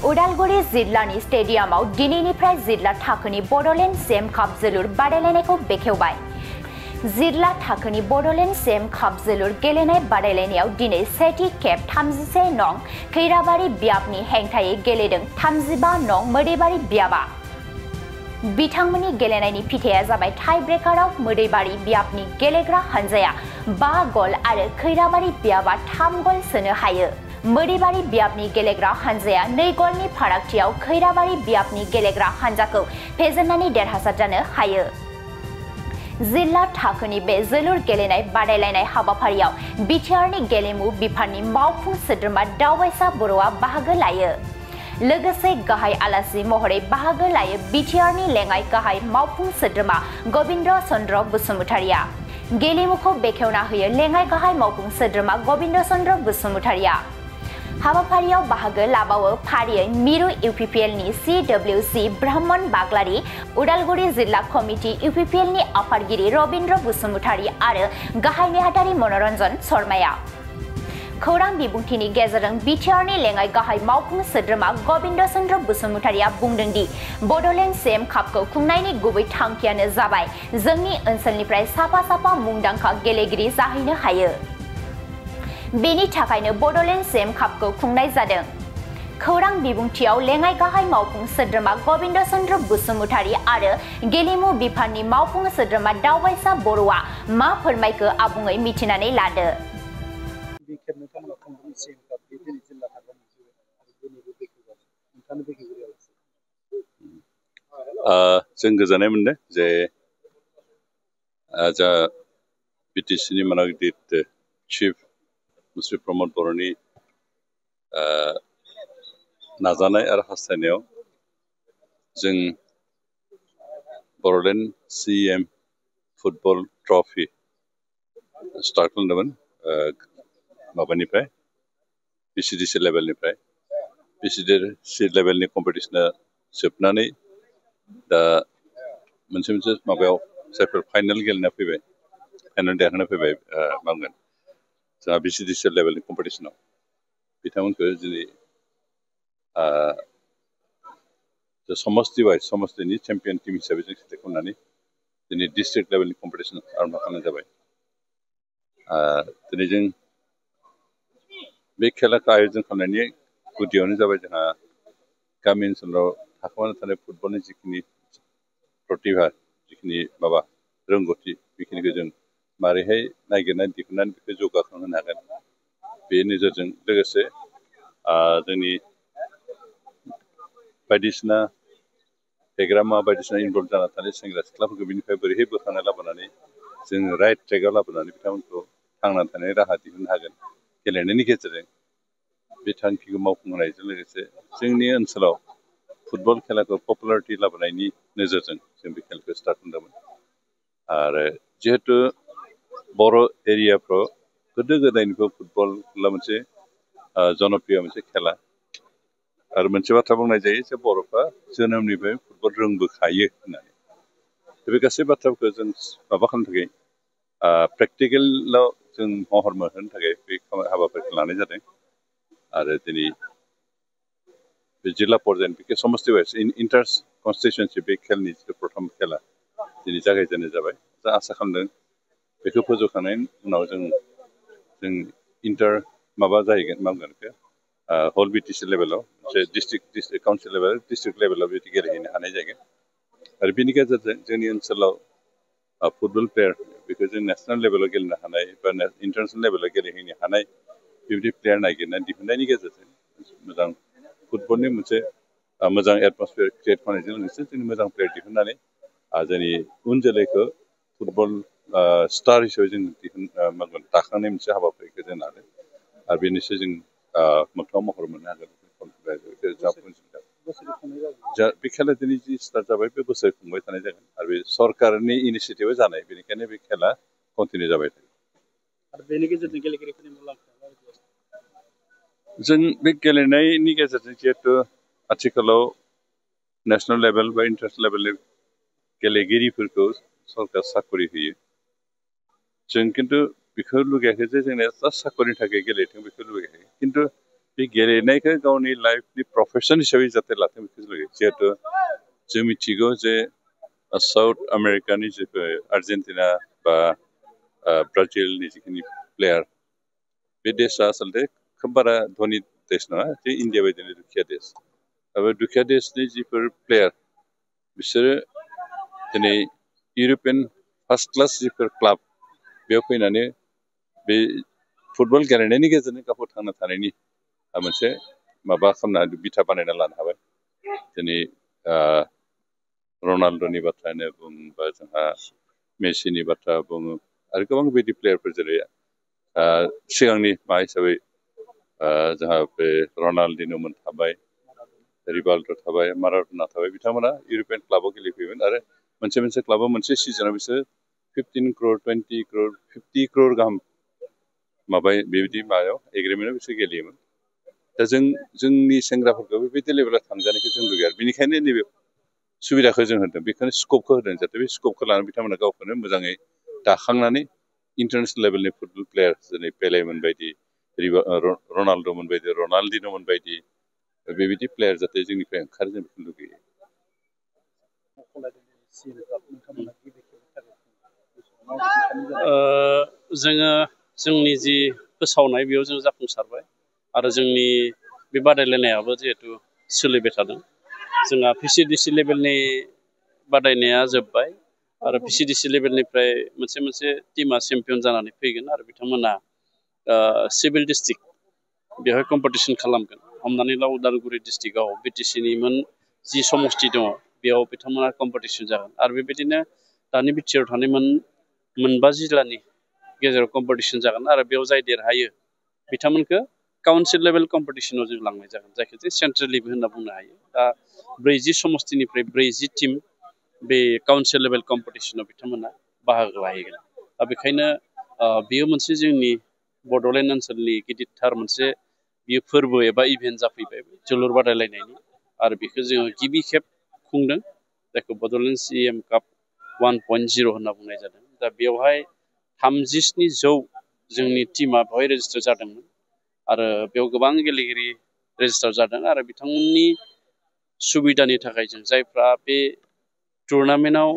उदालगुरि जिल्लानि स्टेडियामाव दिनैनिफ्राय जिल्ला थाखोनि बड'लेण्ड सेम काप जोलुर बादायलायनायखौ बेखेवबाय। जिल्ला थाखोनि बड'लेण्ड सेम काप जोलुर गेलेनाय बादायलायनायाव दिनै सेथि खेब 31 नं खैराबारि ब्याबनि हेंथायै गेलेदों 35 नं मोदैबारि ब्याबा। बिथांमोननि गेलेनायनि फिथाइया जाबाय टाइ ब्रेकाराव मोदैबारि ब्याबनि गेलेग्रा हानजाया 5 गल आरो खैराबारि ब्याबा 3 गल सोनो हायो। मोदैबारि ब्याबनि गेलेग्रा हानजाया 2 गलनि फारागथियाव खैराबारि ब्याबनि गेलेग्रा हानजाखौ फेजेननानै देरहासार जानो हायो। जिल्ला थाखोनि बे जोलुर गेलेनाय बादायलायनाय हाबाफारियाव बिटिआरनि गेलेमु बिफाननि मावफुं सोद्रोमा दावबायसा बर'आ बाहागो लायो। लोगोसे गाहाय आलासि महरै बाहागो लायो बिटिआरनि लेङाइ गाहाय मावफुं सोद्रोमा गबिन्द चन्द्र बसुमतारिया। गेलेमुखौ बेखेवना होयो लेङाइ गाहाय मावफुं सोद्रोमा गबिन्द चन्द्र बसुमतारिया। हाबाफारियाव बाहागो लाबावो फारियै मिरु इउपिपिएलनि सिडब्लिउसि ब्रह्मन बाग्लारि, उदालगुरि जिल्ला कमिटि इउपिपिएलनि आफादगिरि रबिन्द्र बसुमतारि आरो गाहाय नेहाथारि मनरन्जन शर्माया। खौरां बिबुंथिनि गेजेरजों बिटिआरनि लेङाइ गाहाय मावफुं सोद्रोमा गबिन्द चन्द्र बसुमतारिया बुंदों दि बड'लेण्ड सेम कापखौ खुंनायनि गुबै थांखियानो जाबाय जोंनि ओनसोलनिफ्राय साफा मुंदांखा गेलेगिरि जाहैनो हायो। बेनि थाखायनो बड'लेण्ड सेम कापखौ खुंनाय जादों। खौरां बिबुंथियाव लेङाइ गाहाय मावफुं सोद्रोमा गबिन्द चन्द्र बसुमतारि आरो गेलेमु बिफाननि मावफुं सोद्रोमा दावबायसा बर'आ मा फोरमायखो आबुङै मिथिनानै लादो। जों गोजोननाय मोनदों जे जा बिटिसिनि मानागिदिर चिफ मुस्रि प्रमद बर'नि नाजानाय आरो हास्थायनायाव जों Bodoland CM football trophy start खालामदोंमोन माबानिफ्राय बिसिडिसि लेभेलनिफ्राय। बिसिडिसि लेभेलनि कम्पिटिसना जोबनानै दा मोनसे माबायाव जायफोर फाइनाल गेलेना फैबाय, फाइनाल देरहाना फैबाय मावगोन जोंहा बिसिडिसि लेभेलनि कम्पिटिसनाव बिथांमोनखौ दिनै समस्तिनि चेम्पियन टिम हिसाबै जों सेलेक्ट खालामनानै दिनै डिस्ट्रिक्ट लेभेलनि कम्पिटिसन आरम्भ खालामनाय जाबाय। दिनै जों बे खेलाखौ आयोजन खालामनायनि गुदियावनो जाबाय जोंहा गामि ओनसोलाव थाखोमाना थानाय फुटबलनि जिखिनि प्रतिभा, जिखिनि माबा रोंगौथि, बेखिनिखौ जों मारैहाय नागिरनानै दिहुननानै बेखौ जौगाखांहोनो हागोन, बे नोजोरजों लोगोसे जोंनि बायदिसिना फेग्रा मुवा बायदिसिना इनभल्भ जाना थानाय सेंग्रा सिख्लाफोरखौ बिनिफ्राय बोरैहाय बोखांना लाबोनानै जोङो राइट ट्रेकआव लाबोनानै बिथांमोनखौ थांना थानायनि राहा दिहुननो हागोन गेलेनायनि गेजेरजों, बे थांखिखौ मावफुंनायजों लोगोसे जोंनि ओनसोलाव फुटबल खेलाखौ पपुलारिटि लाबोनायनि नोजोरजों जों बे खेलाखौ स्टार्ट खालामदोंमोन। आरो जिहेतु बर' एरियाफ्राव गोदो गोदायनिफ्राय फुटबला मोनसे जनप्रिय मोनसे खेला आरो मोनसे बाथ्रा बुंनाय जायो जे बर'फ्रा जोनोमनिफ्राय फुटबल रोंबोखायो होननानै। बे गासै बाथ्राफोरखौ जों माबा खालामनो थाखाय प्रेक्टिकेलाव जों महर मोनहोनो थाखाय बे हाबाफारिखौ लानाय जादों। आरो दिनै बे जिल्ला पर्यायनि समस्ति वाइज इन्टार कनस्टिटुवेन्सि बे खेलनि जिथु प्रथम खेला दिनै जागायजेननाय जाबाय। दा आसा खालामदों बेखौ फोजोबखांनायनि उनाव जों इन्टार माबा जाहैगोन मा होनगोन बेखौ हल बिटिसि लेभेलाव मोनसे डिस्ट्रिक्ट काउन्सिल लेभेल डिस्ट्रिक्ट लेभेलाव बिदि गेलेहैनो हानाय जागोन। आरो बेनि गेजेरजों जोंनि ओनसोलाव फुटबल प्लेयार बेखौ जों नेसनेल लेभेलाव गेलेनो हानाय बा इन्टारनेसनेल लेभेलाव गेलेहैनो हानाय बेबायदि प्लेयार नागिरनानै दिहुननायनि गेजेरजों मोजां फुटबलनि मोनसे मोजां एटमसफियार क्रियेट खालामनायजों लोगोसे जोंनि मोजां प्लेयार दिहुननानै जोंनि उन जोलैखौ फुटबल स्टार हिसाबै जों दाखांनाय मोनसे हाबाफारिखौ जों लादों। आरो बेनिसो जों मोगथाङाव महर मोननो हागोन। बे खेला दिनै जि स्टार्ट जाबाय बे बोसोर खुंबाय थानाय जागोन आरो बे सरकारनि इनिसियेटिभआ जानाय, बेनिखायनो बे खेला कन्टिनिउ जाबाय थागोन। आरो बेनि गेजेरजों गेलेगिरिफोरनि मुलाम्फा जों बे गेलेनायनि गेजेरजों जिहेतु आथिखालाव नेसनेल लेभेल बा इन्टारनेसनेल लेभेलनि गेलेगिरिफोरखौ सरकार साकरि होयो। जों खिन्थु बेखौ लुगैयाखै जे जोंनिया जास्ट साकरिनि थाखाय गेलेथों बेखौ लुगैयाखै, खिन्थु बे गेलेनायखौ गावनि लाइफनि प्रफेसन हिसाबै जाहाथे लाथों बेखौ लुगैयो जिहेतु जों मिथिगौ जे साउथ आमेरिकानि जिफोर आर्जेन्टिना बा ब्राजिलनि जिखिनि प्लेयार बे देशा आसलथे खोब बारा धनि देश नङा जे इन्डिया बायदिनो दुखिया देश बे दुखिया देशनि जिफोर प्लेयार बिसोरो दिनै इउर'पियान फार्स्ट क्लास जिफोर क्लाब बेयाव फैनानै बे फुटबल गेलेनायनि गेजेरजों गावखौ थांना थानायनि मोनसे माबा खालामना बिथा बानायना लानो हाबाय दिनै रनाल्ड'नि बाथ्रायानो बुं बा जोंहा मेसिनि बाथ्रा बुङो आरो गोबां बेबायदि प्लेयारफोर जेरै सिगांनि मा हिसाबै जोंहा बे रनाल्डिन'मोन थाबाय रिभाल्ड' थाबाय माराड'ना थाबाय बिथांमोना इउर'पियान क्लाबाव गेलेफैयोमोन आरो मोनसे क्लाबाव मोनसे सिजनाव बिसोर 15 crore 20 crore 50 crore गाहाम माबाय बेबायदि माबायाव एग्रिमेन्टआव बिसोर गेलेयोमोन दा जोंनि सेंग्राफोरखौ बेबायदि लेभेलाव थांजानायखौ जों लुगैयो आरो बेनिखायनो नैबे सुबिदाखौ जों होदों बेखौनो स्कपखौ होदों जाहाथे बे स्कपखौ लानानै बिथांमोना गावखौनो मोजाङै दाखांनानै इन्टारनेसनेल लेभेलनि फुटबल प्लेयार जेरै पेलेमोन बायदि रनाल्ड'मोन बायदि रनाल्डिन'मोन बायदि बेबायदि प्लेयार जाहाथे जोंनिफ्राय ओंखारो जों बेखौ लुगैयो जोङो जोंनि जि फोसावनाय बेयाव जों जाफुंसारबाय आरो जोंनि बे बादायलायनायाबो जिहेतु सोलिबाय थादों जोंहा PCDC लेभेलनि बादायनाया जोब्बाय आरो PCDC लेभेलनिफ्राय मोनसे टीमा चेम्पियन जानानै फैगोन आरो बिथांमोना सिभिल डिस्ट्रिक्ट बेवहाय कम्पिटिसन खालामगोन हमनानै ला उदालगुरि डिस्ट्रिक्टआव BTCनि जि समस्ति दङ बेयाव बिथांमोना कम्पिटिसन जागोन आरो बेबायदिनो दानि बिटिआर थानाय मोनबा जिल्लानि गेजेराव कम्पिटिसन जागोन आरो बेयाव जाय देरहायो बिथांमोनखौ काउन्सिल लेभेल कम्पिटिसनाव जों लांनाय जागोन जायखौ जों सेन्ट्रेल लिग होनना बुंनो हायो दा 40 समस्तिनिफ्राय 40 टीम बे काउन्सिल लेभेल कम्पिटिसनाव बिथांमोना बाहागो लाहैगोन दा बेखायनो बेयो मोनसे जोंनि बड'लेण्ड ओनसोलनि गिदिरथार मोनसे बियो फोरबो एबा इभेन्ट जाफैबाय जोलुर बादायलायनायनि आरो बेखौ जोङो गिबि खेब खुंदों जायखौ बड'लेण्ड CM काप 1.0 होनना बुंनाय जादों दा बेवहाय 37 जोंनि टीमा बेवहाय रेजिस्टार जादोंमोन आरो बेयाव गोबां गेलेगिरि रेजिस्टार जादों आरो बिथांमोननि सुबिदानि थाखाय जों जायफ्रा बे टुर्नामेन्टआव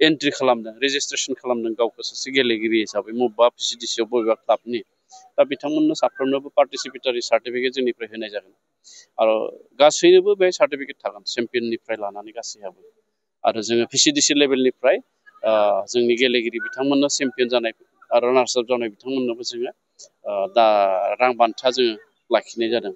एन्ट्रि खालामदों रेजिस्ट्रेसन खालामदों गावखौ सासे गेलेगिरि हिसाबै बबेबा PCDCआव बबेबा क्लाबनि दा बिथांमोननो साफ्रोमनोबो पार्टिसिपेटारि सार्टिफिकेट जोंनिफ्राय होनाय जागोन आरो गासैनोबो बे सार्टिफिकेट थागोन चेम्पियननिफ्राय लानानै गासैहाबो आरो जोङो PCDC लेभेलनिफ्राय जोंनि गेलेगिरि बिथांमोननो चेम्पियन जानाय आरो रानार्स आप जानाय बिथांमोननोबो जोङो दा रां बान्था जोङो लाखिनाय जादों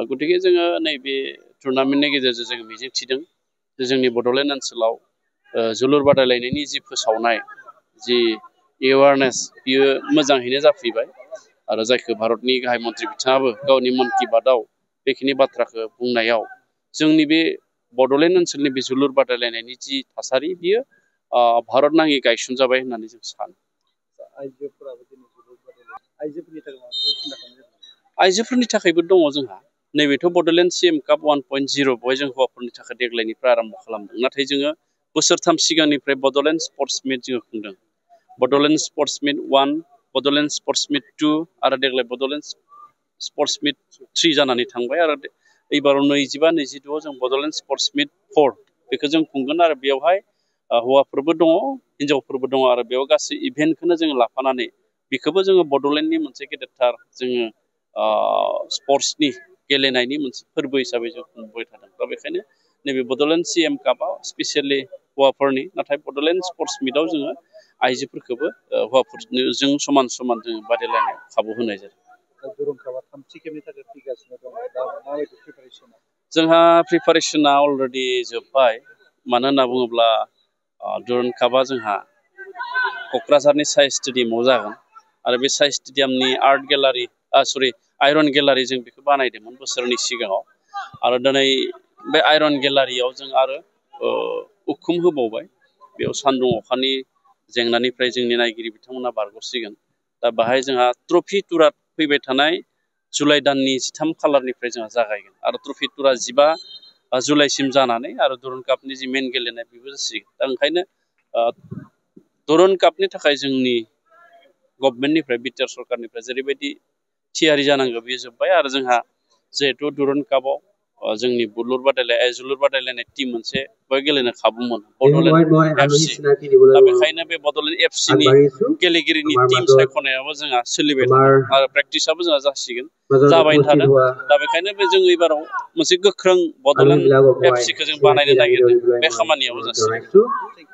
गतिके जोङो नैबे टुर्नामेन्टनि गेजेरजों जोङो मिजिंथिदों जे जोंनि बड'लेण्ड ओनसोलाव जोलुर बादायलायनायनि जि फोसावनाय जि एवारनेस बियो मोजाङैनो जाफैबाय आरो जायखौ भारतनि गाहाय मन्थ्रि बिथाङाबो गावनि मन कि बातआव बेखिनि बाथ्राखौ बुंनायाव जोंनि बे बड'लेण्ड ओनसोलनि बे जोलुर बादायलायनायनि जि थासारि बियो भारत नाङै गायसनजाबाय होननानै जों सानो आइजोफोरनि थाखायबो दङ जोंहा नैबेथ' बड'लेण्ड CM काप 1.0 बेवहाय जों हौवाफोरनि थाखाय देग्लायनिफ्राय आरम्भ खालामदों नाथाय जोङो बोसोरथाम सिगांनिफ्राय बड'लेण्ड स्पर्ट्स मिट जोङो खुंदों बड'लेण्ड स्पर्ट्स मिट 1 बड'लेण्ड स्पर्ट्स मिट 2 आरो देग्लाय बड'लेण्ड स्पर्ट्स मिट 3 जानानै थांबाय आरो एबाराव 25-26 जों बड'लेण्ड स्पर्ट्स मिट 4 बेखौ जों खुंगोन आरो बेवहाय हौवाफोरबो दङ हिन्जावफोरबो दङ आरो बेयाव गासै इभेन्टखौनो जोङो लाफानानै बेखौबो जोङो बड'लेण्डनि मोनसे गेदेरथार जोङो स्पर्ट्सनि गेलेनायनि मोनसे फोरबो हिसाबै जों खुंबाय थादों दा बेखायनो नैबे बड'लेण्ड CM कापआव स्पेसियेलि हौवाफोरनि नाथाय बड'लेण्ड स्पर्ट्स मिटआव जोङो आइजोफोरखौबो हौवाफोरजों समान जोङो बादायलायनाय खाबु होनाय जादों जोंहा प्रिपारेसना अलरेडि जोब्बाय मानो होनना बुङोब्ला दुरान्ड कापआ जोंहा क'क्राझारनि साइ स्टेडियामाव जागोन आरो बे साइ स्टेडियामनि आर्ट गेलारि आयरन गेलारि जों बेखौ बानायदोंमोन बोसोरनि सिगाङाव आरो दिनै बे आयरन गेलारियाव जों आरो उखुम होबावबाय बेयाव सान्दुं अखानि जेंनानिफ्राय जोंनि नायगिरि बिथांमोना बारग'सिगोन दा बाहाय जोंहा ट्रफि टुरा फैबाय थानाय जुलाइ दाननि 13 खालारनिफ्राय जोंहा जागायगोन आरो ट्रफि टुरा 15 जुलाइसिम जानानै आरो दुरान्ड कापनि जि मेन गेलेनाय बेबो जासिगोन दा ओंखायनो दुरान्ड कापनि थाखाय जोंनि गभर्नमेन्टनिफ्राय बिटिआर सरकारनिफ्राय जेरैबायदि थियारि जानांगौ बेयो जोब्बाय आरो जोंहा जिहेथु दुरुन कापआव जोंनि जोलुर बादायलायनाय टीम मोनसे गेलेनो खाबु मोनो बड'लेण्ड एफसि दा बेखायनो बे बड'लेण्ड एफसिनि गेलेगिरिनि टीम सायख'नायाबो जोंहा सोलिबाय थादों आरो प्रेक्टिसाबो जोंहा जासिगोन जाबायनो थादों दा बेखायनो बे जों एबाराव मोनसे गोख्रों बड'लेण्ड एफसिखौ जों बानायनो नागिरदों बे खामानियाबो जासिगोन